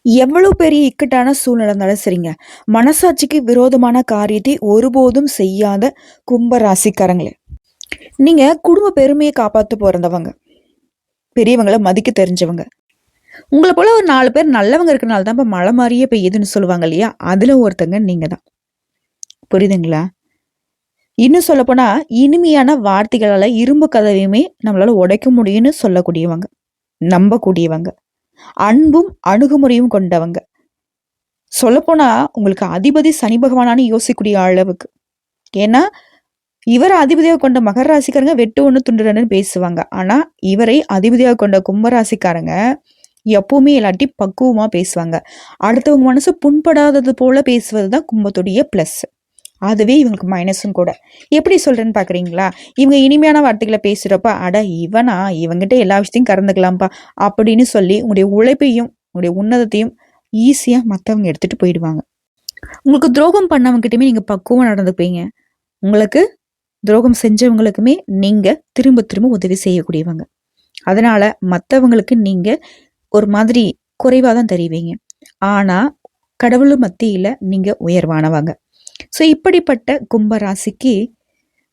எவ்வளவு பெரிய இக்கட்டான சூழ்நிலை இருந்தாலும் சரிங்க, மனசாட்சிக்கு விரோதமான காரியத்தை ஒருபோதும் செய்யாத கும்ப ராசிக்காரங்களே, நீங்க குடும்ப பெருமையை காப்பாத்த பொறந்தவங்க, பெரியவங்கள மதிக்க தெரிஞ்சவங்க. உங்கள போல ஒரு 4 பேர் நல்லவங்க இருக்கனால தான் இப்ப மழை மாரியே பெய்யுதுன்னு சொல்லுவாங்க இல்லையா? அதுல ஒருத்தங்க நீங்க தான். புரியுதுங்களா? இன்னும் சொல்லப்போனா, இனிமையான வார்த்தைகளால இரும்பு கதவையுமே நம்மளால உடைக்க முடியும்னு சொல்லக்கூடியவங்க, நம்பக்கூடியவங்க, அன்பும் அணுகுமுறையும் கொண்டவங்க. சொல்லப்போனா உங்களுக்கு அதிபதி சனி பகவானான்னு யோசிக்கக்கூடிய அளவுக்கு. ஏன்னா, இவர அதிபதியா கொண்ட மகர ராசிக்காரங்க வெட்டு ஒண்ணு துண்டு 2ன்னு பேசுவாங்க. ஆனா, இவரை அதிபதியா கொண்ட கும்ப ராசிக்காரங்க எப்பவுமே இல்லாட்டி பக்குவமா பேசுவாங்க. அடுத்தவங்க மனசு புண்படாதது போல பேசுவது தான் கும்பத்துடைய பிளஸ். அதுவே இவங்களுக்கு மைனஸும் கூட. எப்படி சொல்றேன்னு பாக்குறீங்களா? இவங்க இனிமையான வார்த்தைகள பேசுறப்ப, "அட இவனா? இவங்கிட்ட எல்லா விஷயத்தையும் கறந்துக்கலாம்ப்பா" அப்படின்னு சொல்லி உங்களுடைய உழைப்பையும், உங்களுடைய உன்னதத்தையும் ஈஸியா மத்தவங்க எடுத்துட்டு போயிடுவாங்க. உங்களுக்கு துரோகம் பண்ணவங்ககிட்டயுமே நீங்க பக்குவமா நடந்துப்பீங்க. உங்களுக்கு துரோகம் செஞ்சவங்களுக்குமே நீங்க திரும்ப திரும்ப உதவி செய்யக்கூடியவங்க. அதனால மத்தவங்களுக்கு நீங்க ஒரு மாதிரி குறைவா தான் தெரிவீங்க. ஆனா, கடவுள் மத்தியில நீங்க உயர்வானவங்க. ஸோ இப்படிப்பட்ட கும்ப ராசிக்கு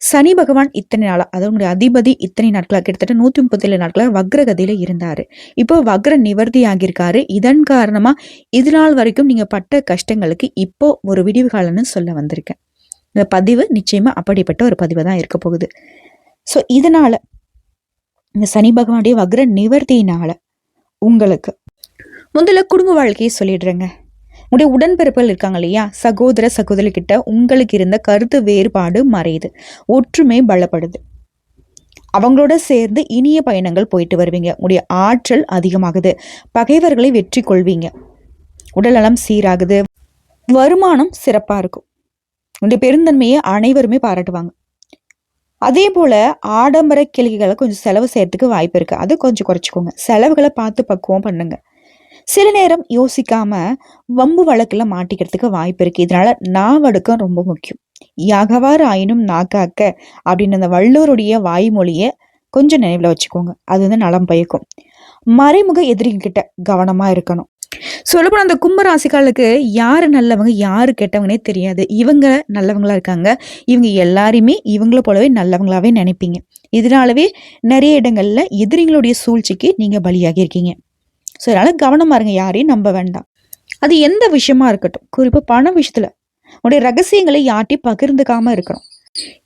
சனி பகவான் இத்தனை நாளா, அதாவது உங்களுடைய அதிபதி இத்தனை நாட்களா, கிட்டத்தட்ட 137 நாட்களா வக்ரகதியில இருந்தாரு. இப்போ வக்ர நிவர்த்தி ஆகியிருக்காரு. இதன் காரணமா இது நாள் வரைக்கும் நீங்க பட்ட கஷ்டங்களுக்கு இப்போ ஒரு விடிவு காலம்னு சொல்ல வந்திருக்கேன். இந்த பதிவு நிச்சயமா அப்படிப்பட்ட ஒரு பதிவு தான் இருக்க போகுது. ஸோ இதனால இந்த சனி பகவானுடைய வக்ர நிவர்த்தியினால உங்களுக்கு முதல்ல குடும்ப வாழ்க்கையை சொல்லிடுறேங்க. உங்களுடைய உடன்பிறப்புகள் இருக்காங்க இல்லையா, சகோதர சகோதரி கிட்ட உங்களுக்கு இருந்த கருத்து வேறுபாடு மறையுது, ஒற்றுமை பலப்படுது. அவங்களோட சேர்ந்து இனிய பயணங்கள் போயிட்டு வருவீங்க. உங்களுடைய ஆற்றல் அதிகமாகுது. பகைவர்களை வெற்றி கொள்வீங்க. உடல்நலம் சீராகுது. வருமானம் சிறப்பா இருக்கும். உங்களுடைய பெருந்தன்மையை அனைவருமே பாராட்டுவாங்க. அதே போல ஆடம்பர கிளைகளை கொஞ்சம் செலவு செய்யறதுக்கு வாய்ப்பு இருக்கு. அது கொஞ்சம் குறைச்சிக்கோங்க. செலவுகளை பார்த்து பக்குவம் பண்ணுங்க. சில நேரம் யோசிக்காம வம்பு வழக்குல மாட்டிக்கிறதுக்கு வாய்ப்பு இருக்கு. இதனால நாவடக்கம் ரொம்ப முக்கியம். யாகவாறு ஆயினும் நாக்காக்க அப்படின்னு அந்த வள்ளுவருடைய வாய்மொழிய கொஞ்சம் நினைவுல வச்சுக்கோங்க. அது வந்து நலம் பயக்கும். மறைமுக எதிரிங்க கிட்ட கவனமா இருக்கணும். சொல்லப்போனா அந்த கும்ப ராசிக்காரர்களுக்கு யாரு நல்லவங்க யாரு கெட்டவங்கன்னே தெரியாது. இவங்க நல்லவங்களா இருக்காங்க, இவங்க எல்லாருமே இவங்கள போலவே நல்லவங்களாவே நினைப்பீங்க. இதனாலவே நிறைய இடங்கள்ல எதிரிங்களுடைய சூழ்ச்சிக்கு நீங்க பலியாகி இருக்கீங்க. ஸோ அதனால கவனமா இருங்க, யாரையும் நம்ப வேண்டாம். அது எந்த விஷயமா இருக்கட்டும், குறிப்பா பண விஷயத்துல உங்களுடைய ரகசியங்களை யார்ட்டையும் பகிர்ந்துக்காம இருக்கணும்.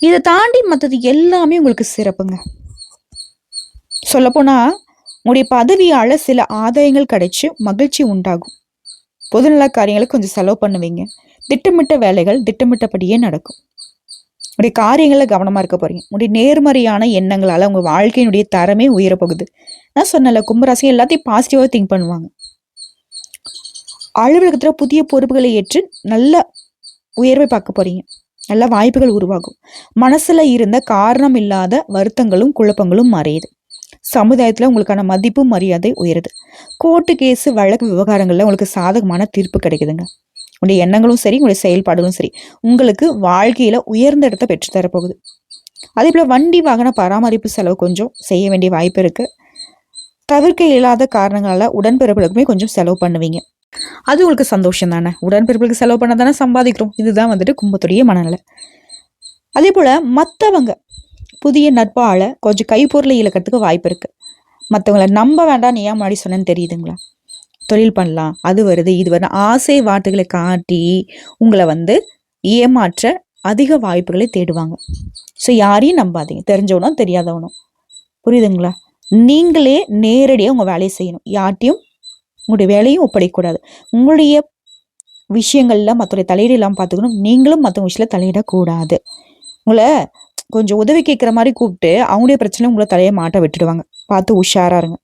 இதை தாண்டி மற்றது எல்லாமே உங்களுக்கு சிறப்புங்க. சொல்லப்போனா உங்களுடைய பதவியால சில ஆதாயங்கள் கிடைச்சு மகிழ்ச்சி உண்டாகும். பொதுநல காரியங்களை கொஞ்சம் செலவு பண்ணுவீங்க. திட்டமிட்ட வேலைகள் திட்டமிட்டபடியே நடக்கும். உங்களுடைய காரியங்கள்ல கவனமா இருக்க போறீங்க. உங்களுடைய நேர்மறையான எண்ணங்களால உங்க வாழ்க்கையினுடைய தரமே உயரப்போகுது. நான் சொன்னல, கும்பராசி எல்லாத்தையும் பாசிட்டிவா திங்க் பண்ணுவாங்க. அலுவலகத்துல புதிய பொறுப்புகளை ஏற்று நல்ல உயர்வை பார்க்க போறீங்க. நல்ல வாய்ப்புகள் உருவாகும். மனசுல இருந்த காரணம் இல்லாத வருத்தங்களும் குழப்பங்களும் மறையுது. சமுதாயத்துல உங்களுக்கான மதிப்பு மரியாதை உயருது. கோர்ட்டு கேஸ் வழக்கு விவகாரங்கள்ல உங்களுக்கு சாதகமான தீர்ப்பு கிடைக்குதுங்க. உங்களுடைய எண்ணங்களும் சரி, உங்களுடைய செயல்பாடுகளும் சரி உங்களுக்கு வாழ்க்கையில உயர்ந்த இடத்தை பெற்று தரப்போகுது. அதே போல வண்டி வாகன பராமரிப்பு செலவு கொஞ்சம் செய்ய வேண்டிய வாய்ப்பு இருக்கு. தவிர்க்க இயலாத காரணங்களால உடன்பிறப்புகளுக்குமே கொஞ்சம் செலவு பண்ணுவீங்க. அது உங்களுக்கு சந்தோஷம் தானே. உடன்பிறப்புகளுக்கு செலவு பண்ண தானே சம்பாதிக்கிறோம். இதுதான் வந்துட்டு கும்பத்துடைய மனநிலை. அதே போல மற்றவங்க புதிய நட்பால கொஞ்சம் கைப்பொருளை இழக்கிறதுக்கு வாய்ப்பு இருக்கு. மற்றவங்களை நம்ப வேண்டாம், நீ ஏன் முன்னாடி சொன்னேன்னு தெரியுதுங்களா? தொழில் பண்ணலாம், அது வருது இது வருது ஆசை வார்த்தைகளை காட்டி உங்களை வந்து ஏமாற்ற அதிக வாய்ப்புகளை தேடுவாங்க. ஸோ யாரையும் நம்பாதீங்க, தெரிஞ்சவனும் தெரியாதவனும். புரியுதுங்களா? நீங்களே நேரடியாக உங்கள் வேலையை செய்யணும். யார்ட்டையும் உங்களுடைய வேலையும் ஒப்படைக்கக்கூடாது. உங்களுடைய விஷயங்கள்ல மற்றவருடைய தலையீடு இல்லாமல் பார்த்துக்கணும். நீங்களும் மற்றவங்க விஷயத்துல தலையிடக்கூடாது. உங்களை கொஞ்சம் உதவி கேட்குற மாதிரி கூப்பிட்டு அவங்களுடைய பிரச்சனை உங்களை தலையை மாட்ட விட்டுடுவாங்க. பார்த்து உஷாரா இருங்க.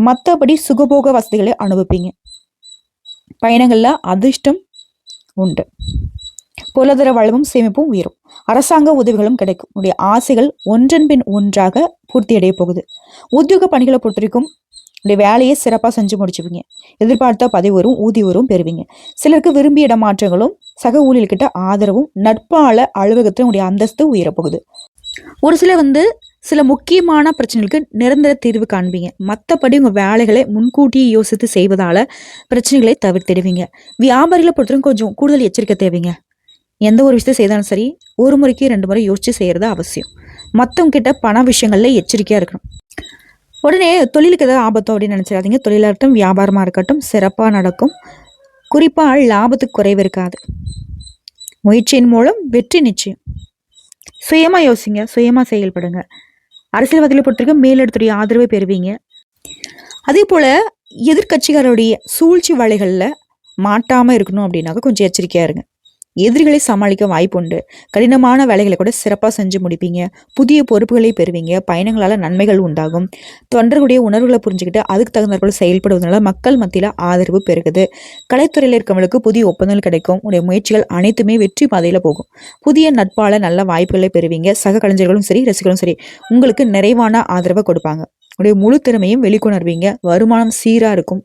மற்றபடி சுகபோக வசதிகளை அனுபவிப்பீங்க. பயணங்கள்ல அதிர்ஷ்டம் உண்டு. பொருளாதார வளமும் சேமிப்பும் உயரும். அரசாங்க உதவிகளும் கிடைக்கும். உங்களுடைய ஆசைகள் ஒன்றன் பின் ஒன்றாக பூர்த்தி அடைய போகுது. உத்தியோக பணிகளை பொறுத்திருக்கும் உடைய வேலையை சிறப்பாக செஞ்சு முடிச்சுப்பீங்க. எதிர்பார்த்த பதவி வரும், ஊதியம் பெறுவீங்க. சிலருக்கு விரும்பிய இடமாற்றங்களும் சக ஊழியர்கிட்ட ஆதரவும் நட்பால அலுவலகத்தில் உங்களுடைய அந்தஸ்து உயரப்போகுது. ஒரு சிலர் சில முக்கியமான பிரச்சனைகளுக்கு நிரந்தர தீர்வு காண்பீங்க. மற்றபடி உங்கள் வேலைகளை முன்கூட்டியே யோசித்து செய்வதால் பிரச்சனைகளை தவிர்த்திடுவீங்க. வியாபாரிகளை பொறுத்தவரைக்கும் கொஞ்சம் கூடுதல் எச்சரிக்கை தேவைங்க. எந்த ஒரு விஷயத்தை செய்தாலும் சரி, ஒரு முறைக்கு 2 முறை யோசித்து செய்கிறது அவசியம். மற்றவங்க கிட்ட பண விஷயங்களில் எச்சரிக்கையாக இருக்கணும். உடனே தொழிலுக்கு ஏதாவது ஆபத்தம் அப்படின்னு நினச்சிடாதீங்க. தொழிலாகட்டும் வியாபாரமாக இருக்கட்டும் சிறப்பாக நடக்கும். குறிப்பாக லாபத்துக்கு குறைவு இருக்காது. முயற்சியின் மூலம் வெற்றி நிச்சயம். சுயமாக யோசிங்க, சுயமாக செயல்படுங்க. அரசியல்வாதிகளை பொறுத்தவரைக்கும் மேலிடத்துடைய ஆதரவை பெறுவீங்க. அதே போல் எதிர்கட்சிகளுடைய சூழ்ச்சி வலைகளில் மாட்டாமல் இருக்கணும் அப்படின்னாக்க கொஞ்சம் எச்சரிக்கையாக இருங்க. எதிரிகளை சமாளிக்க வாய்ப்புண்டு. கடினமான வேலைகளை கூட சிறப்பாக செஞ்சு முடிப்பீங்க. புதிய பொறுப்புகளை பெறுவீங்க. பயணங்களால் நன்மைகள் உண்டாகும். தொண்டர்களுடைய உணர்வுகளை புரிஞ்சுக்கிட்டு அதுக்கு தகுந்தாற்போல் செயல்படுவதனால மக்கள் மத்தியில் ஆதரவு பெருகுது. கலைத்துறையில் இருக்கவங்களுக்கு புதிய ஒப்பந்தங்கள் கிடைக்கும். உடைய முயற்சிகள் அனைத்துமே வெற்றி பாதையில் போகும். புதிய நட்பால நல்ல வாய்ப்புகளை பெறுவீங்க. சக கலைஞர்களும் சரி ரசிகர்களும் சரி உங்களுக்கு நிறைவான ஆதரவை கொடுப்பாங்க. உடைய முழு திறமையும் வெளிக்கொணர்வீங்க. வருமானம் சீராக இருக்கும்.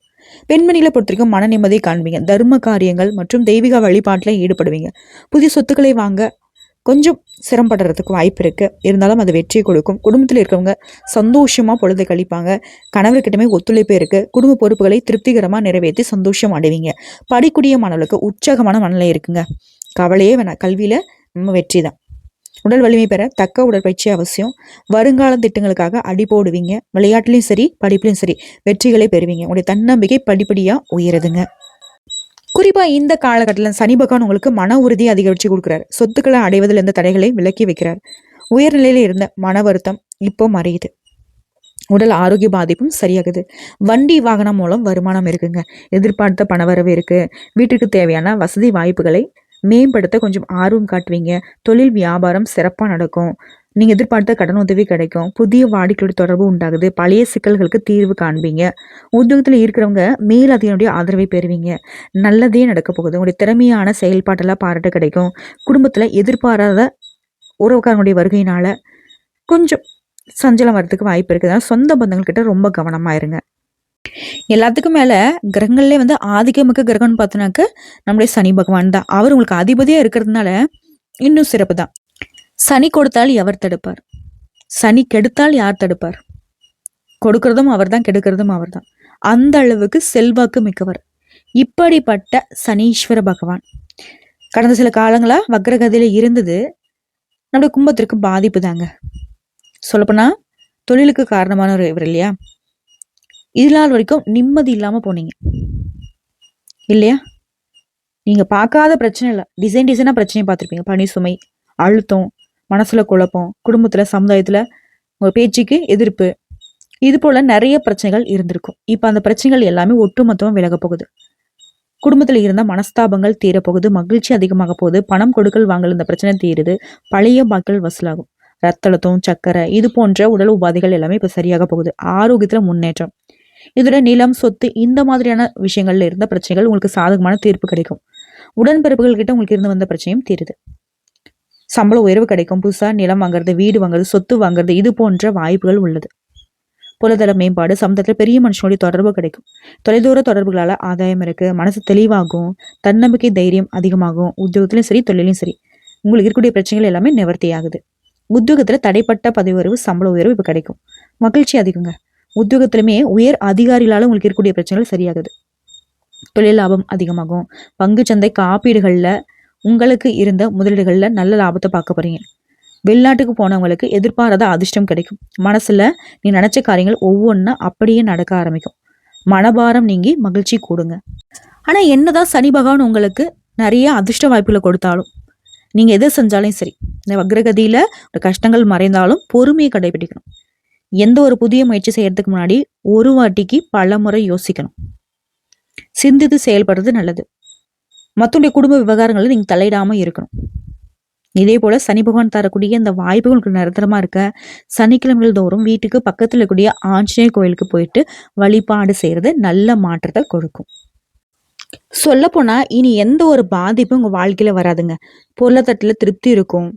பெண்மணிகளை பொறுத்தவரைக்கும் மன நிம்மதியை காண்பீங்க. தர்ம காரியங்கள் மற்றும் தெய்வீக வழிபாட்டில் ஈடுபடுவீங்க. புதிய சொத்துக்களை வாங்க கொஞ்சம் சிரமப்படுறதுக்கு வாய்ப்பு இருக்கு. இருந்தாலும் அது வெற்றியை கொடுக்கும். குடும்பத்தில் இருக்கவங்க சந்தோஷமா பொழுதை கழிப்பாங்க. கணவர்கிட்டமே ஒத்துழைப்பு இருக்கு. குடும்ப பொறுப்புகளை திருப்திகரமாக நிறைவேற்றி சந்தோஷம் அடைவீங்க. படிக்கூடிய மாணவர்களுக்கு உற்சாகமான மனநிலை இருக்குங்க. கவலையே வேணாம், கல்வியில நம்ம வெற்றி தான். உடல் வலிமை பெற தக்க உடற்பயிற்சி அவசியம். வருங்கால திட்டங்களுக்காக அடி போடுவீங்க. விளையாட்டுலையும் சரி படிப்புலையும் சரி வெற்றிகளை பெறுவீங்க. உங்களுடைய தன்னம்பிக்கை படிப்படியாக உயருதுங்க. குறிப்பாக இந்த காலகட்டத்தில் சனி பகவான் உங்களுக்கு மன உறுதியை அதிகரித்து கொடுக்குறாரு. சொத்துக்களை அடைவதில் எந்த தடைகளையும் விலக்கி வைக்கிறார். உயர்நிலையில் இருந்த மன வருத்தம் இப்போ மறையுது. உடல் ஆரோக்கிய பாதிப்பும் சரியாகுது. வண்டி வாகனம் மூலம் வருமானம் இருக்குங்க. எதிர்பார்த்த பணவரவு இருக்கு. வீட்டுக்கு தேவையான வசதி வாய்ப்புகளை மேம்படுத்த கொஞ்சம் ஆர்வம் காட்டுவீங்க. தொழில் வியாபாரம் சிறப்பாக நடக்கும். நீங்கள் எதிர்பார்த்த கடன் உதவி கிடைக்கும். புதிய வாடிக்கையோட தொடர்பு உண்டாகுது. பழைய சிக்கல்களுக்கு தீர்வு காண்பீங்க. உத்தியோகத்தில் இருக்கிறவங்க மேலதிகாரியுடைய ஆதரவை பெறுவீங்க. நல்லதே நடக்க போகுது. உங்களுடைய திறமையான செயல்பாட்டெல்லாம் பாராட்டு கிடைக்கும். குடும்பத்தில் எதிர்பாராத உறவுக்காரங்களுடைய வருகையினால கொஞ்சம் சஞ்சலம் வர்றதுக்கு வாய்ப்பு இருக்குது. சொந்த பந்தங்கள்கிட்ட ரொம்ப கவனமாக இருங்க. எல்லாத்துக்கும் மேல கிரகங்கள்லேயே ஆதிக்கமிக்க கிரகம்னு பார்த்தோன்னாக்க நம்முடைய சனி பகவான் தான். அவர் உங்களுக்கு அதிபதியா இருக்கிறதுனால இன்னும் சிறப்பு தான். சனி கொடுத்தால் எவர் தடுப்பார்? சனி கெடுத்தால் யார் தடுப்பார்? கொடுக்கறதும் அவர் தான், கெடுக்கிறதும் அவர் தான். அந்த அளவுக்கு செல்வாக்கு மிக்கவர். இப்படிப்பட்ட சனீஸ்வர பகவான் கடந்த சில காலங்களா வக்ரகதியில இருந்தது நம்முடைய கும்பத்திற்கு பாதிப்பு தாங்க. சொல்லப்போனா தொழிலுக்கு காரணமான ஒரு இவர் இல்லையா? இதனால் வரைக்கும் நிம்மதி இல்லாமல் போனீங்க இல்லையா? நீங்கள் பார்க்காத பிரச்சனை இல்லை, டிசைனாக பிரச்சனையை பார்த்துருப்பீங்க. பணி சுமை, அழுத்தம், மனசில் குழப்பம், குடும்பத்தில் சமுதாயத்தில் உங்கள் பேச்சுக்கு எதிர்ப்பு, இது போல் நிறைய பிரச்சனைகள் இருந்திருக்கும். இப்போ அந்த பிரச்சனைகள் எல்லாமே ஒட்டுமொத்தமாக விலக போகுது. குடும்பத்தில் இருந்த மனஸ்தாபங்கள் தீரப்போகுது. மகிழ்ச்சி அதிகமாக போகுது. பணம் கொடுக்கல் வாங்கல் இந்த பிரச்சனை தீருது. பழைய பாக்கள் வசூலாகும். ரத்த அழுத்தம், சக்கரை, இது போன்ற உடல் உபாதைகள் எல்லாமே இப்போ சரியாக போகுது. ஆரோக்கியத்தில் முன்னேற்றம். இதோட நிலம், சொத்து, இந்த மாதிரியான விஷயங்கள்ல இருந்த பிரச்சனைகள் உங்களுக்கு சாதகமான தீர்ப்பு கிடைக்கும். உடன்பிறப்புகள் கிட்ட உங்களுக்கு இருந்து வந்த பிரச்சனையும் தீருது. சம்பள உயர்வு கிடைக்கும். புதுசா நிலம் வாங்குறது, வீடு வாங்குறது, சொத்து வாங்குறது, இது போன்ற வாய்ப்புகள் உள்ளது. பொருளாதார மேம்பாடு, சமுதாயத்துல பெரிய மனுஷனுடைய தொடர்பு கிடைக்கும். தொலைதூர தொடர்புகளால ஆதாயம் இருக்கு. மனசு தெளிவாகும். தன்னம்பிக்கை, தைரியம் அதிகமாகும். உத்தியோகத்திலும் சரி தொழிலையும் சரி உங்களுக்கு இருக்கக்கூடிய பிரச்சனைகள் எல்லாமே நிவர்த்தி ஆகுது. உத்தியோகத்துல தடைப்பட்ட பதவி உயர்வு, சம்பள உயர்வு இப்ப கிடைக்கும். மகிழ்ச்சி அதிகங்க. உத்தியோகத்திலுமே உயர் அதிகாரிகளால உங்களுக்கு இருக்கக்கூடிய பிரச்சனைகள் சரியாகுது. தொழில் லாபம் அதிகமாகும். பங்கு சந்தை, காப்பீடுகள்ல உங்களுக்கு இருந்த முதலீடுகள்ல நல்ல லாபத்தை பார்க்க போறீங்க. வெளிநாட்டுக்கு போனவங்களுக்கு எதிர்பாராத அதிர்ஷ்டம் கிடைக்கும். மனசுல நீ நினைச்ச காரியங்கள் ஒவ்வொன்றா அப்படியே நடக்க ஆரம்பிக்கும். மனபாரம் நீங்கி மகிழ்ச்சி கூடுங்க. ஆனா என்னதான் சனி பகவான் உங்களுக்கு நிறைய அதிர்ஷ்ட வாய்ப்புகளை கொடுத்தாலும், நீங்க எதை செஞ்சாலும் சரி, இந்த வக்ரகதியில கஷ்டங்கள் மறைந்தாலும் பொறுமையை கடைபிடிக்கணும். எந்த ஒரு புதிய முயற்சி செய்யறதுக்கு முன்னாடி ஒரு வாட்டிக்கு பல முறை யோசிக்கணும். சிந்தித்து செயல்படுறது நல்லது. மற்றவங்களுடைய குடும்ப விவகாரங்களில் நீங்க தலையிடாம இருக்கணும். இதே போல சனி பகவான் தரக்கூடிய இந்த வாய்ப்புகளுக்கு நிரந்தரமா இருக்க சனிக்கிழமைகள் தோறும் வீட்டுக்கு பக்கத்துல இருக்கக்கூடிய ஆஞ்சநேயர் கோயிலுக்கு போயிட்டு வழிபாடு செய்யறது நல்ல மாற்றத்தை கொடுக்கும். சொல்ல போனா இனி எந்த ஒரு பாதிப்பும் உங்க வாழ்க்கையில வராதுங்க. பொருளாதாரத்துல திருப்தி இருக்கும்.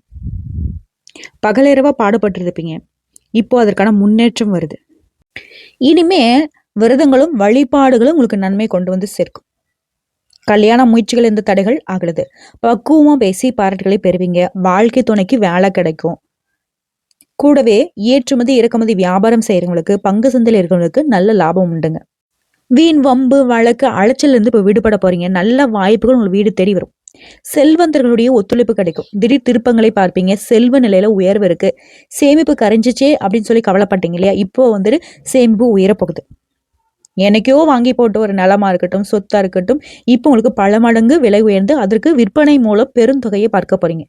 பகலிரவா பாடுபட்டு இருப்பீங்க. இப்போ அதற்கான முன்னேற்றம் வருது. இனிமே விரதங்களும் வழிபாடுகளும் உங்களுக்கு நன்மை கொண்டு வந்து சேர்க்கும். கல்யாண முயற்சிகள் எந்த தடைகள் ஆகிறது. பக்குவமா பேசி பாராட்டுகளை பெறுவீங்க. வாழ்க்கை துணைக்கு வேலை கிடைக்கும். கூடவே ஏற்றுமதி இறக்குமதி வியாபாரம் செய்யறவங்களுக்கு, பங்கு சந்தையில் இருக்கிறவங்களுக்கு நல்ல லாபம் உண்டுங்க. வீண் வம்பு வழக்கு அலைச்சல் இருந்து இப்ப விடுபட போறீங்க. நல்ல வாய்ப்புகள் உங்களுக்கு வீடு தேடி வரும். செல்வந்தர்களுடைய ஒத்துழைப்பு கிடைக்கும். திடீர் திருப்பங்களை பார்ப்பீங்க. செல்வ நிலையில உயர்வு இருக்கு. சேமிப்பு கரைஞ்சிச்சே அப்படின்னு சொல்லி கவலைப்பட்டீங்க இல்லையா? இப்போ வந்துட்டு சேமிப்பு உயரப்போகுது. என்னைக்கோ வாங்கி போட்ட ஒரு நிலமா இருக்கட்டும், சொத்தா இருக்கட்டும், இப்போ உங்களுக்கு பல மடங்கு விலை உயர்ந்து அதற்கு விற்பனை மூலம் பெருந்தொகையை பார்க்க போறீங்க.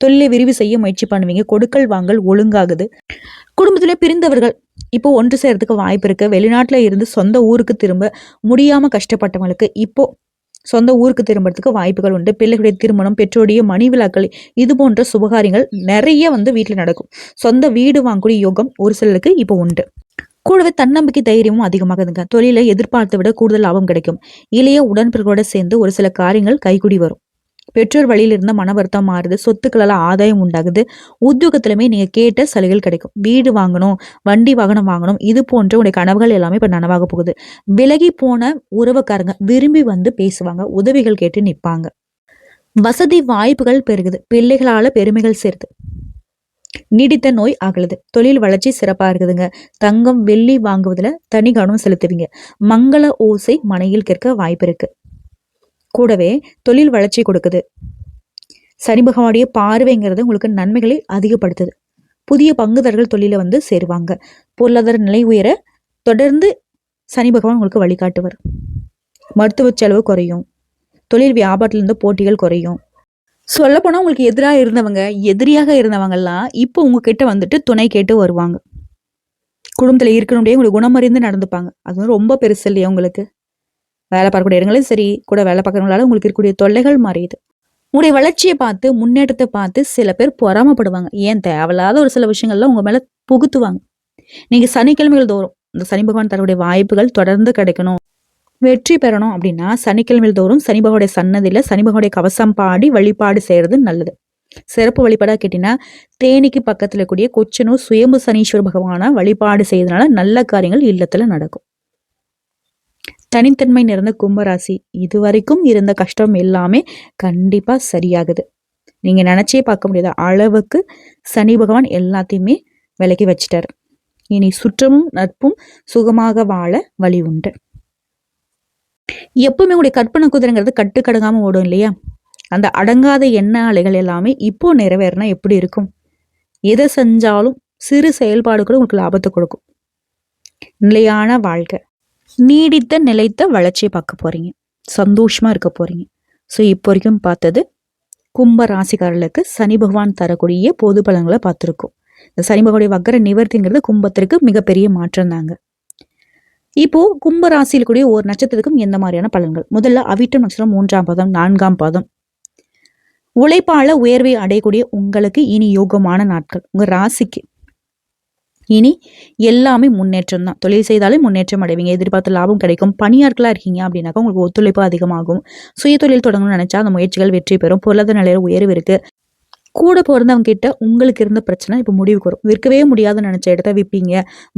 தொழிலை விரிவு செய்ய முயற்சி பண்ணுவீங்க. கொடுக்கல் வாங்கல் ஒழுங்காகுது. குடும்பத்திலே பிரிந்தவர்கள் இப்போ ஒன்று சேர்றதுக்கு வாய்ப்பு இருக்கு. வெளிநாட்டுல இருந்து சொந்த ஊருக்கு திரும்ப முடியாம கஷ்டப்பட்டவங்களுக்கு இப்போ சொந்த ஊருக்கு திரும்புறதுக்கு வாய்ப்புகள் உண்டு. பிள்ளைகளுடைய திருமணம், பெற்றோருடைய மணி விழாக்கள், இது போன்ற சுபகாரியங்கள் நிறைய வீட்டுல நடக்கும். சொந்த வீடு வாங்கக்கூடிய யோகம் ஒரு சிலருக்கு இப்போ உண்டு. கூடவே தன்னம்பிக்கை தைரியமும் அதிகமாகுதுங்க. தொழிலை எதிர்பார்த்தை விட கூடுதல் லாபம் கிடைக்கும். இளைய உடன்பிறர்களோட சேர்ந்து ஒரு சில காரியங்கள் கைகூடி வரும். பெற்றோர் வழியில இருந்த மன வருத்தம் மாறுது. சொத்துக்களால ஆதாயம் உண்டாகுது. உத்தியோகத்திலுமே நீங்க கேட்ட சலுகைகள் கிடைக்கும். வீடு வாங்கணும், வண்டி வாகனம் வாங்கணும், இது போன்ற உடைய கனவுகள் எல்லாமே இப்ப நனவாக போகுது. விலகி போன உறவுக்காரங்க விரும்பி பேசுவாங்க. உதவிகள் கேட்டு நிப்பாங்க. வசதி வாய்ப்புகள் பெருகுது. பிள்ளைகளால பெருமைகள் சேர்த்து நீடித்த நோய் அகலுது. தொழில் வளர்ச்சி சிறப்பா இருக்குதுங்க. தங்கம் வெள்ளி வாங்குவதுல தனி கவனம் செலுத்துவீங்க. மங்கள ஓசை மனையில் கேட்க வாய்ப்பு இருக்கு. கூடவே தொழில் வளர்ச்சி கொடுக்குது. சனி பகவானுடைய பார்வைங்கிறது உங்களுக்கு நன்மைகளை அதிகப்படுத்துது. புதிய பங்குதாரர்கள் தொழில சேருவாங்க. பொருளாதார நிலை உயர தொடர்ந்து சனி பகவான் உங்களுக்கு வழிகாட்டுவார். மருத்துவ செலவு குறையும். தொழில் வியாபாரத்திலிருந்து போட்டிகள் குறையும். சொல்ல போனா உங்களுக்கு எதிராக இருந்தவங்க, எதிரியாக இருந்தவங்கெல்லாம் இப்போ உங்ககிட்ட துணை கேட்டு வருவாங்க. குடும்பத்துல இருக்கணும்னே உங்களுக்கு குணமறிந்து நடந்துப்பாங்க. அது ரொம்ப பெருசு இல்லையா? உங்களுக்கு வேலை பார்க்கக்கூடிய இடங்களும் சரி, கூட வேலை பார்க்கறவங்களால உங்களுக்கு இருக்கக்கூடிய தொல்லைகள் மாறியுது. உங்களுடைய வளர்ச்சியை பார்த்து, முன்னேற்றத்தை பார்த்து சில பேர் பொறாமப்படுவாங்க. ஏன் தேவையில்லாத ஒரு சில விஷயங்கள்லாம் உங்க மேல புகுத்துவாங்க. நீங்க சனிக்கிழமைகள் தோறும் இந்த சனி பகவான் தரக்கூடிய வாய்ப்புகள் தொடர்ந்து கிடைக்கணும், வெற்றி பெறணும் அப்படின்னா சனிக்கிழமைகள் தோறும் சனி பகவானுடைய சன்னதியில சனி பகவானுடைய கவசம் பாடி வழிபாடு செய்யறது நல்லது. சிறப்பு வழிபாடா கேட்டீங்கன்னா தேனிக்கு பக்கத்துல கூடிய கொச்சனூர் சுயம்பு சனீஸ்வர பகவான வழிபாடு செய்யறதுனால நல்ல காரியங்கள் இல்லத்துல நடக்கும். தனித்தன்மை நிறைந்த கும்பராசி, இதுவரைக்கும் இருந்த கஷ்டம் எல்லாமே கண்டிப்பா சரியாகுது. நீங்க நினைச்சே பார்க்க முடியாத அளவுக்கு சனி பகவான் எல்லாத்தையுமே விலக்கி வச்சிட்டாரு. இனி சுற்றமும் நட்பும் சுகமாக வாழ வழி உண்டு. எப்பவுமே உங்களுடைய கற்பனை குதிரைங்கிறது கட்டுக்கடங்காம ஓடும் இல்லையா? அந்த அடங்காத எண்ண அலைகள் எல்லாமே இப்போ நிறைவேறினா எப்படி இருக்கும்? எதை செஞ்சாலும் சிறு செயல்பாடு கூட உங்களுக்கு லாபத்தை கொடுக்கும். நிலையான வாழ்க்கை, நீடித்த நிலைத்த வளர்ச்சியை பார்க்க போறீங்க. சந்தோஷமா இருக்க போறீங்க. ஸோ இப்போ வரைக்கும் பார்த்தது கும்ப ராசிக்காரர்களுக்கு சனி பகவான் தரக்கூடிய பொது பலன்களை பார்த்துருக்கோம். இந்த சனி பகவானுடைய வக்கர நிவர்த்திங்கிறது கும்பத்திற்கு மிகப்பெரிய மாற்றம் தாங்க. இப்போ கும்ப ராசியில் கூடிய ஒரு நட்சத்திரத்துக்கும் எந்த மாதிரியான பலன்கள்? முதல்ல அவிட்டம் நட்சத்திரம் 3ஆம் பாதம் 4ஆம் பாதம். உழைப்பால உயர்வை அடையக்கூடிய உங்களுக்கு இனி யோகமான நாட்கள். உங்க ராசிக்கு இனி எல்லாமே முன்னேற்றம் தான். தொழில் செய்தாலே முன்னேற்றம் அடைவீங்க. எதிர்பார்த்த லாபம் கிடைக்கும். பணியாட்களா இருக்கீங்க அப்படின்னாக்கா உங்களுக்கு ஒத்துழைப்பு அதிகமாகும். சுய தொழில் தொடங்கணும்னு நினைச்சா அந்த முயற்சிகள் வெற்றி பெறும். பொருளாதார நிலையில உயர்வு இருக்கு. கூட பிறந்தவங்க கிட்ட உங்களுக்கு இருந்த பிரச்சனை இப்போ முடிவுக்கு வரும். விற்கவே முடியாதுன்னு நினைச்ச இடத்த விற்பீங்க.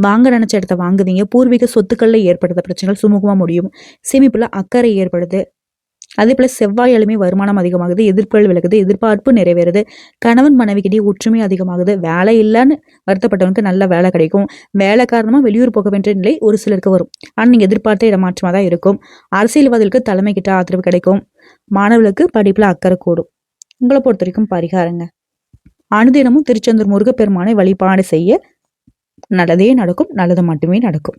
வாங்க நினைச்ச இடத்த வாங்குவீங்க. பூர்வீக சொத்துக்கள்ல ஏற்படுத்த பிரச்சனைகள் சுமூகமா முடியும். சேமிப்புல அக்கறை ஏற்படுது. அதே போல செவ்வாயாலுமே வருமானம் அதிகமாகுது. எதிர்ப்புகள் விலகுது. எதிர்பார்ப்பு நிறைவேறுது. கணவன் மனைவிக்கிட்டே ஒற்றுமை அதிகமாகுது. வேலை இல்லைன்னு வருத்தப்பட்டவனுக்கு நல்ல வேலை கிடைக்கும். வேலை காரணமா வெளியூர் போக வேண்டிய நிலை ஒரு சிலருக்கு வரும். ஆனால் நீங்க எதிர்பார்த்த இடமாற்றமா தான் இருக்கும். அரசியல்வாதிகளுக்கு தலைமை கிட்ட ஆதரவு கிடைக்கும். மாணவர்களுக்கு படிப்புல அக்கறை கூடும். உங்களை பொறுத்த வரைக்கும் பரிகாரங்க, அனுதினமும் திருச்செந்தூர் முருகப்பெருமானை வழிபாடு செய்ய நல்லதே நடக்கும். நல்லது மட்டுமே நடக்கும்.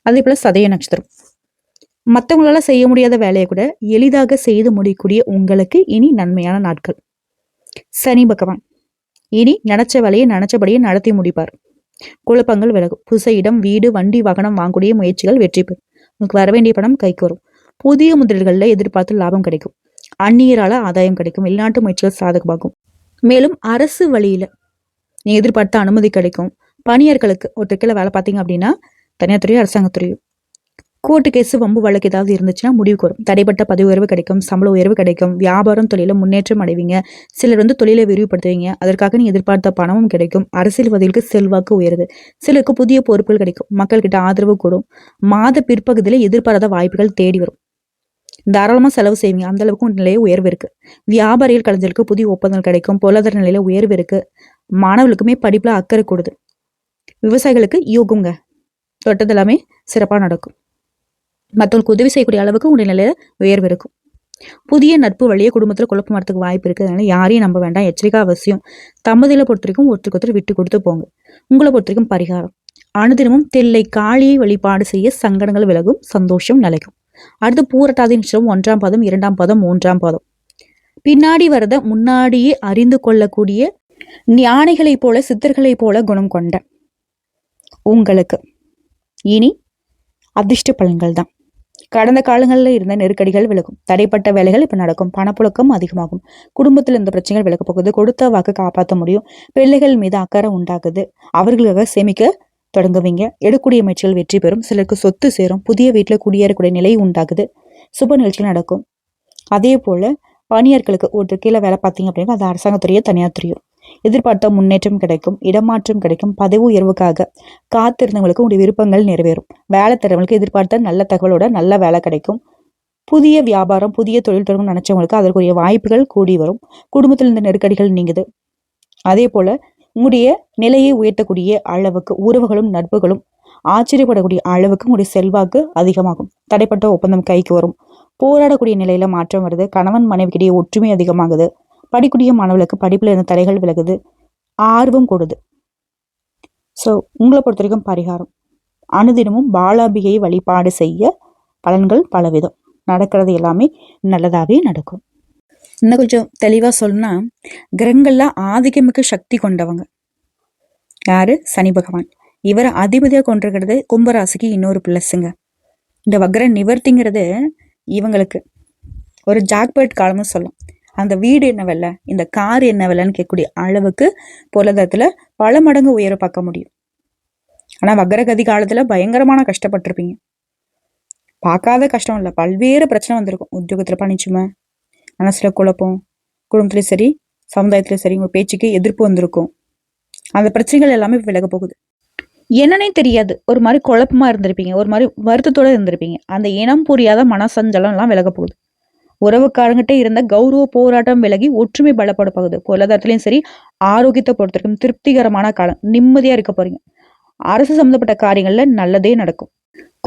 அதே போல சதய நட்சத்திரம், மற்றவங்களால செய்ய முடியாத வேலையை கூட எளிதாக செய்து முடியக்கூடிய உங்களுக்கு இனி நன்மையான நாட்கள். சனி பகவான் இனி நினைச்ச வேலையை நினைச்சபடியே நடத்தி முடிப்பார். குழப்பங்கள் விலகும். புதுச இடம், வீடு, வண்டி, வாகனம் வாங்கக்கூடிய முயற்சிகள் வெற்றி பெறும். உங்களுக்கு வர வேண்டிய பணம் கைக்கு வரும். புதிய முதலீடுகள்ல எதிர்பார்த்து லாபம் கிடைக்கும். அந்நியரால ஆதாயம் கிடைக்கும். வெளிநாட்டு முயற்சிகள் சாதகமாகும். மேலும் அரசு வழியில நீங்க எதிர்பார்த்த அனுமதி கிடைக்கும். பணியர்களுக்கு ஒருத்தருக்கையில வேலை பார்த்தீங்க அப்படின்னா தனியார் துறையோ அரசாங்கத்துறையோ கோர்ட்டு கேஸு வம்பு வழக்கு ஏதாவது இருந்துச்சுன்னா முடிவுக்கு வரும். தடைப்பட்ட பதவி உயர்வு கிடைக்கும். சம்பள உயர்வு கிடைக்கும். வியாபாரம் தொழில முன்னேற்றம் அடைவீங்க. சிலர் தொழிலை விரிவுபடுத்துவீங்க. அதற்காக நீ எதிர்பார்த்த பணமும் கிடைக்கும். அரசியல்வாதிகளுக்கு செல்வாக்கு உயருது. சிலருக்கு புதிய பொறுப்புகள் கிடைக்கும். மக்கள்கிட்ட ஆதரவு கூடும். மாத பிற்பகுதியில எதிர்பாராத வாய்ப்புகள் தேடி வரும். தாராளமா செலவு செய்வீங்க. அந்த அளவுக்கு நிலைய உயர்வு இருக்கு. வியாபாரிகள் கலைஞர்களுக்கு புதிய ஒப்பந்தங்கள் கிடைக்கும். பொருளாதார நிலையில உயர்வு இருக்கு. மாணவர்களுக்குமே படிப்பில் அக்கறை கொடுது. விவசாயிகளுக்கு யோகங்க, தொட்டது எல்லாமே சிறப்பாக நடக்கும். மற்றவங்களுக்கு உதவி செய்யக்கூடிய அளவுக்கு உங்களுடைய நிலையில உயர்வு இருக்கும். புதிய நட்பு வழியே குடும்பத்தில் குழப்பம் வரத்துக்கு வாய்ப்பு இருக்குது. அதனால யாரையும் நம்ப வேண்டாம், எச்சரிக்கை அவசியம். தம்பதியில பொறுத்த வரைக்கும் ஒருத்தருக்கு விட்டு கொடுத்து போங்க. உங்களை பொறுத்த வரைக்கும் பரிகாரம், அனுதினமும் தெல்லை காளியை வழிபாடு செய்ய சங்கடங்கள் விலகும், சந்தோஷம் நிலைக்கும். அடுத்து பூரட்டாதி நட்சத்திரம் 1ஆம் பாதம் 2ஆம் பாதம் 3ஆம் பாதம். பின்னாடி வரத முன்னாடியே அறிந்து கொள்ளக்கூடிய ஞானிகளைப் போல சித்தர்களைப் போல குணம் கொண்ட உங்களுக்கு இனி அதிர்ஷ்ட பலன்கள் தான். கடந்த காலங்களில் இருந்த நெருக்கடிகள் விலகும், தடைப்பட்ட வேலைகள் இப்ப நடக்கும், பணப்புழக்கம் அதிகமாகும், குடும்பத்தில் இருந்த பிரச்சனைகள் விலக போகுது, கொடுத்த வாக்கு காப்பாற்ற முடியும், பிள்ளைகள் மீது அக்கறை உண்டாகுது, அவர்களுக்காக சேமிக்க தொடங்குவீங்க, எடுக்கூடிய முயற்சிகள் வெற்றி பெறும், சிலருக்கு சொத்து சேரும், புதிய வீட்டில் குடியேறக்கூடிய நிலை உண்டாகுது, சுப நிகழ்ச்சிகள் நடக்கும். அதே போல பணியாட்களுக்கு ஒரு கீழே வேலை பார்த்தீங்க அப்படின்னா அது அரசாங்கத்துறையோ தனியார் துறையோ எதிர்பார்த்த முன்னேற்றம் கிடைக்கும், இடமாற்றம் கிடைக்கும், பதவி உயர்வுக்காக காத்திருந்தவங்களுக்கு உங்களுடைய விருப்பங்கள் நிறைவேறும், வேலை தரவங்களுக்கு எதிர்பார்த்த நல்ல தகவலோட நல்ல வேலை கிடைக்கும், புதிய வியாபாரம் புதிய தொழில் தொடங்க நினைச்சவங்களுக்கு அதற்குரிய வாய்ப்புகள் கூடி வரும், குடும்பத்தில் இருந்த நெருக்கடிகள் நீங்குது. அதே போல உங்களுடைய நிலையை உயர்த்தக்கூடிய அளவுக்கு உறவுகளும் நட்புகளும் ஆச்சரியப்படக்கூடிய அளவுக்கு உங்களுடைய செல்வாக்கு அதிகமாகும், தடைப்பட்ட ஒப்பந்தம் கைக்கு வரும், போராடக்கூடிய நிலையில மாற்றம் வருது, கணவன் மனைவிக்கிடையே ஒற்றுமை அதிகமாகுது, படிக்கூடிய மாணவர்களுக்கு படிப்புல இருந்த தடைகள் விலகுது, ஆர்வம் கொடுது. ஸோ உங்களை பொறுத்த வரைக்கும் பரிகாரம், அனுதினமும் பாலாம்பிகையை வழிபாடு செய்ய பலன்கள் பலவிதம், நடக்கிறது எல்லாமே நல்லதாகவே நடக்கும். இன்னும் கொஞ்சம் தெளிவா சொல்லணும்னா, கிரகங்கள்ல ஆதிக்கமிக்க சக்தி கொண்டவங்க யாரு? சனி பகவான். இவரை அதிபதியா கொண்டிருக்கிறது கும்பராசிக்கு இன்னொரு பிளஸ்ஸுங்க. இந்த வக்ர நிவர்த்திங்கிறது இவங்களுக்கு ஒரு ஜாக்பேட் காலம்னு சொல்லலாம். அந்த வீடு என்ன விலை, இந்த கார் என்ன விலைன்னு கேட்கக்கூடிய அளவுக்கு பொருளாதாரத்துல பல மடங்கு உயர பார்க்க முடியும். ஆனா வக்ரகதி காலத்துல பயங்கரமான கஷ்டப்பட்டிருப்பீங்க. பார்க்காத கஷ்டம் இல்லை, பல்வேறு பிரச்சனை வந்திருக்கும். உத்தியோகத்துல பணிச்சுமை, மனசுல குழப்பம், குடும்பத்திலயும் சரி சமுதாயத்திலயும் சரி உங்க பேச்சுக்கு எதிர்ப்பு வந்திருக்கும். அந்த பிரச்சனைகள் எல்லாமே விலக போகுது. என்னன்னே தெரியாது, ஒரு மாதிரி குழப்பமா இருந்திருப்பீங்க, ஒரு மாதிரி வருத்தத்தோட இருந்திருப்பீங்க. அந்த இனம் புரியாத மனசஞ்சலம் எல்லாம் விலக போகுது. உறவுக்காரங்கிட்ட இருந்த கௌரவ போராட்டம் விலகி ஒற்றுமை பலப்பட போகுது. பொருளாதாரத்திலையும் சரி ஆரோக்கியத்தை பொறுத்திருக்கும் திருப்திகரமான காலம், நிம்மதியா இருக்க போறீங்க. அரசு சம்பந்தப்பட்ட காரியங்கள்ல நல்லதே நடக்கும்.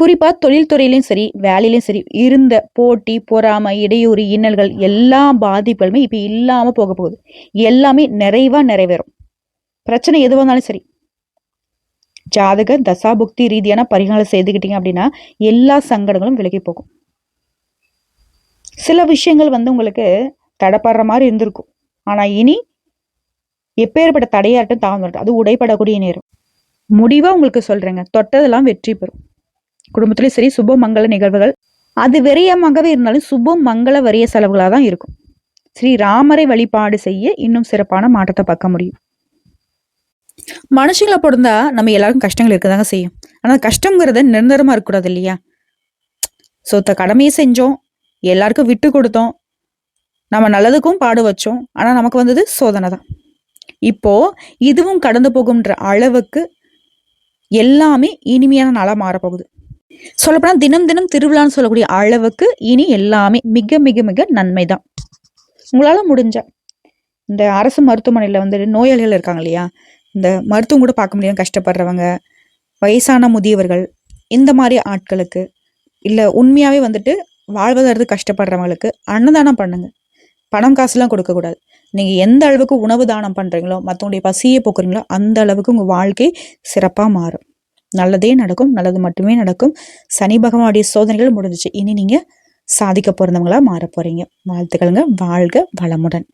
குறிப்பா தொழில்துறையிலையும் சரி வேலையிலையும் சரி இருந்த போட்டி பொறாமை இடையூறு இன்னல்கள் எல்லா பாதிப்புகளுமே இப்ப இல்லாம போக போகுது. எல்லாமே நிறைவா நிறைவேறும். பிரச்சனை எது வந்தாலும் சரி ஜாதக தசாபுக்தி ரீதியான பரிகாரம் செய்துக்கிட்டீங்க அப்படின்னா எல்லா சங்கடங்களும் விலகி போகும். சில விஷயங்கள் உங்களுக்கு தடைப்படுற மாதிரி இருந்திருக்கும். ஆனா இனி எப்பேற்பட்ட தடையாட்டும் தாழ்ந்துடும், அது உடைப்படக்கூடிய நேரம். முடிவா உங்களுக்கு சொல்றேங்க, தொட்டதெல்லாம் வெற்றி பெறும். குடும்பத்திலயும் சரி சுப மங்கள நிகழ்வுகள், அது விரயமாகவே இருந்தாலும் சுப மங்கள வரிய செலவுகளாக தான் இருக்கும். ஸ்ரீ ராமரை வழிபாடு செய்ய இன்னும் சிறப்பான மாற்றத்தை பார்க்க முடியும். மனுஷங்களை பொருந்தா நம்ம எல்லாருக்கும் கஷ்டங்கள் இருக்கதாங்க செய்யும். ஆனா கஷ்டங்கிறத நிரந்தரமா இருக்கக்கூடாது இல்லையா? சொத்த கடமையை செஞ்சோம், எல்லாருக்கும் விட்டு கொடுத்தோம், நம்ம நல்லதுக்கும் பாடு வச்சோம். ஆனா நமக்கு வந்தது சோதனை தான். இப்போ இதுவும் கடந்து போகும்ன்ற அளவுக்கு எல்லாமே இனிமையான நாளா மாறப்போகுது. சொல்லப்போனா தினம் தினம் திருவிழான்னு சொல்லக்கூடிய அளவுக்கு இனி எல்லாமே மிக மிக மிக நன்மைதான். உங்களால முடிஞ்ச இந்த அரசு மருத்துவமனையில நோயாளிகள் இருக்காங்க இல்லையா, இந்த மருத்துவம் கூட பார்க்க முடியாம கஷ்டப்படுறவங்க, வயசான முதியவர்கள், இந்த மாதிரி ஆட்களுக்கு இல்ல உண்மையாவே வாழ்வதற்கு கஷ்டப்படுறவங்களுக்கு அன்னதானம் பண்ணுங்க. பணம் காசுலாம் கொடுக்க கூடாது. நீங்க எந்த அளவுக்கு உணவு தானம் பண்றீங்களோ, மற்றவங்களுடைய பசியை போக்குறீங்களோ அந்த அளவுக்கு உங்க வாழ்க்கை சிறப்பா மாறும். நல்லதே நடக்கும், நல்லது மட்டுமே நடக்கும். சனி பகவானுடைய சோதனைகள் முடிஞ்சிச்சு. இனி நீங்க சாதிக்க போறவங்களா மாற போறீங்க. வாழ்த்துக்களுங்க. வாழ்க வளமுடன்.